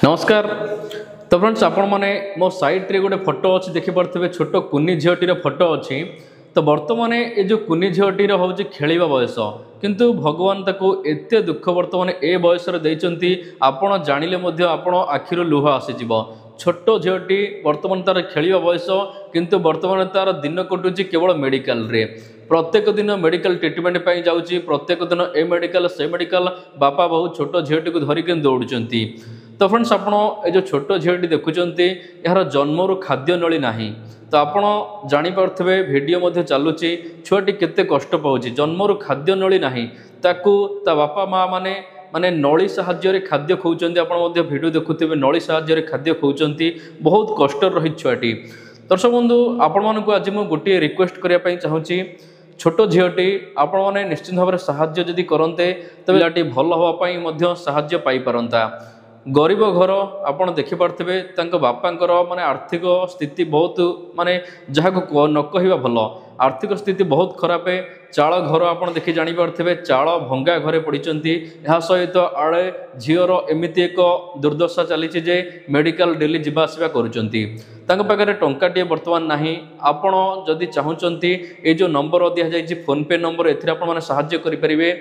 नमस्कार। तो फ्रेंड्स आपण मैंने मो साइट रे गोटे फोटो अच्छी देखिपे छोट कुनी झीटीर फोटो अच्छी। तो बर्तमान ये जो कुनी झीटीर हूँ खेलिया बयस किंतु भगवान ताको एते दुख बर्तमान ए बयस आपण जानिले आपण आखिर लुह आसीज। छोट झीटी बर्तमान तार खेलिया बयस किंतु बर्तमान तार दिन कटुची केवल मेडिकल रे। प्रत्येक दिन मेडिकल ट्रिटमेंट पाई जाउची, प्रत्येक दिन ए मेडिकल से मेडिकल बापा बहु छोट झीटी को धरिक दौड़ुंट। तो फ्रेंड्स आपण ये जो छोट झीटी देखुंत यार जन्मरू खाद्य नली ना। तो आपण जानीपे भिडियो चलुची छुआटी केते कष्ट पाँच जन्मरू खाद्य नली ना ताकू ता बापा माँ माने माने नली साहाय्य खाद्य खाऊँ। आप भिडियो देखुवे नली साहाय्य खाद्य खाऊँ, बहुत कष्ट रही छुआटी। दर्शक बंधु आपण मानक आज मुझे गोटे रिक्वेस्ट करने चाहूँगी, छोट झीटी आपण मैंने निश्चित भाव में साहाय्य जदि करते तो पिलाटी भल हाँपाई साहाय्य पाई पारंता। गरीब घर आपड़ देखिपे बापांकर माने आर्थिक स्थिति बहुत माने जहाँ को न कहवा भल, आर्थिक स्थिति बहुत खराब। चाल घर आप देखी जापे चाल भंगा घरे पड़ती। यह सहित आड़े झीर एमती एक दुर्दशा चली जे मेडिकल डेली जावासवा कर टंकाटे बर्तमान ना। आपण जदि चाहूँगी ये जो नंबर दि जाए फोन पे नंबर ए साहाय्य करेंगे।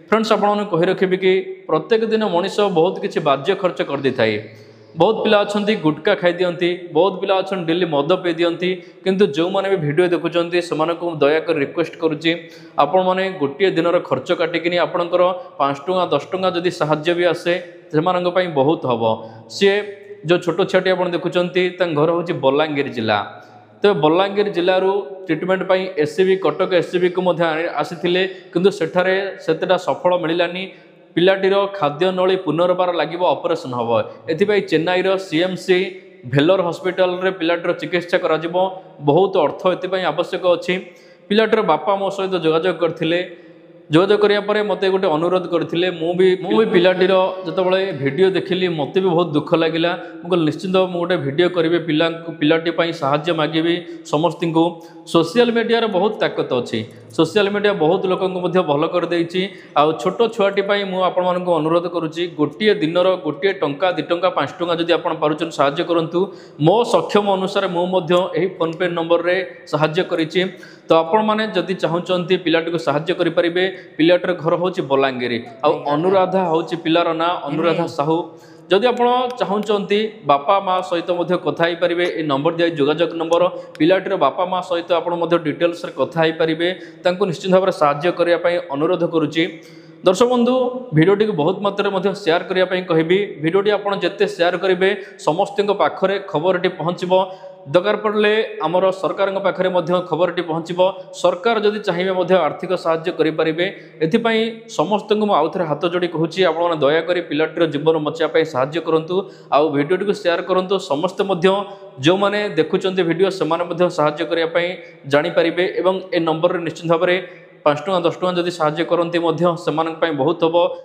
फ्रेंड्स आपको कही रखी कि प्रत्येक दिन मनीष बहुत किसी बाज्य खर्च कर दे थाए। बहुत पिला अच्छा गुटखा खाई दियंती, बहुत पिला अच्छा डेली मद पी दियंती, किंतु जो मैंने भी वीडियो देखुंत से दयाकर रिक्वेस्ट करुच्ची आपण मैंने गोटे दिन खर्च काटिकी आपणकर 5 टंका 10 टंका जदि साहाय्य भी आसे से बहुत हम। सी जो छोट छुआटी आप देखुंत घर हूँ बलांगीर जिला। तो बलांगीर जिलूर ट्रिटमेंट पाई एससीबी कटक एससीबी को आसी किंतु सेठारे सेतेटा सफल मिलानी। पिलाटीर खाद्य नली पुनर्बार लगे ऑपरेशन हम। ए चेन्नई सीएमसी भेलोर हॉस्पिटल रे पिलाटीर चिकित्सा करा बहुत अर्थ ए आवश्यक अच्छी। पिलाटीर बापा मो सहित जोगाजोग करथिले, जोगाजोग करिया मते गोटे अनुरोध करथिले। मु भी पिलाटीर जतबळे वीडियो देखिली मते भी बहुत दुख लागिला। मुझे निश्चित गोटे वीडियो करी पिलाटी पाई साहाय्य मागिबी समस्त को। सोशल मीडिया रे बहुत ताकत अच्छी, सोशल मीडिया बहुत लोक भल कर देछि। आ छोट छुआटी पाई मु आपण मानकु अनुरोध करुच्ची गोटे दिनर गोटे टंका 2 टंका 5 टंका जदि आपण पारुछन साहाय्य करंतु। मो सक्षम अनुसार मु एही फोन पे नंबर रे साहाय्य करिछि। तो आपण माने जदि चाहूचंती पिलाटी को साहाय्य करि परिबे। पिलाटर घर होछि बलांगीर आ अनुराधा होछि पिलार ना अनुराधा साहू। जदि आप चाहूँगी बापा माँ सहित कथा पारे ये नंबर दिए जोगाजोग नंबर पिलाटीर बापा माँ सहित आप डिटेल्स कथा पारे निश्चित भाव में साहाय्य करने अनुरोध करुच्ची। दर्शक बंधु भिडियोटी को बहुत मात्रा में शेयर करने कहबी। भिडियोटी आप जिते शेयर करेंगे समस्त पाखरे खबरटी पहुँचब। दरकार पड़े आमर सरकार पाखे खबरटी पहुँचब। सरकार जदि चाहिए आर्थिक साहाय्य करेंगे। एथिपाई समस्त को आउ थे हाथ जोड़ी कहूँ आप दयाकोरी पिलाटीर जीवन बचाई साहाय्य करूँ। आउ भिडियोटी को शेयर करूँ समस्त जो मैंने देखुं भिडियो से साहाय्य करने जानीपारे। ए नंबर निश्चित भाव में 5 टंका 10 टंका जदि साहाय्य करते बहुत हम।